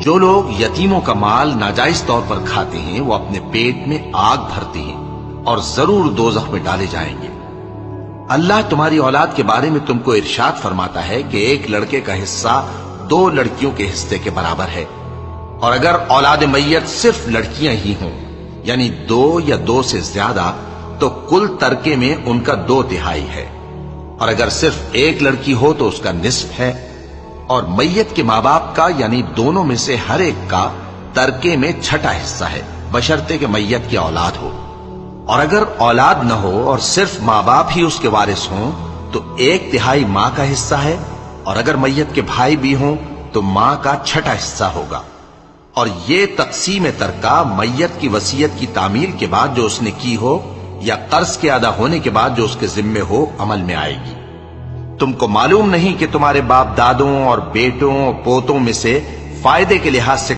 جو لوگ یتیموں کا مال ناجائز طور پر کھاتے ہیں وہ اپنے پیٹ میں آگ بھرتے ہیں اور ضرور دوزخ میں ڈالے جائیں گے۔ اللہ تمہاری اولاد کے بارے میں تم کو ارشاد فرماتا ہے کہ ایک لڑکے کا حصہ 2 لڑکیوں کے حصے کے برابر ہے، اور اگر اولاد میت صرف لڑکیاں ہی ہوں یعنی 2 یا 2 سے زیادہ تو کل ترکے میں ان کا 2/3 ہے، اور اگر صرف ایک لڑکی ہو تو اس کا نصف ہے، اور میت کے ماں باپ کا یعنی دونوں میں سے ہر ایک کا ترکے میں 6واں حصہ ہے، بشرطے کہ میت کی اولاد ہو، اور اگر اولاد نہ ہو اور صرف ماں باپ ہی اس کے وارث ہوں تو 1/3 ماں کا حصہ ہے، اور اگر میت کے بھائی بھی ہوں تو ماں کا 6واں حصہ ہوگا۔ اور یہ تقسیم ترکہ میت کی وصیت کی تعمیل کے بعد جو اس نے کی ہو یا قرض کے ادا ہونے کے بعد جو اس کے ذمے ہو عمل میں آئے گی۔ تم کو معلوم نہیں کہ تمہارے باپ دادوں اور بیٹوں اور پوتوں میں سے فائدے کے لحاظ سے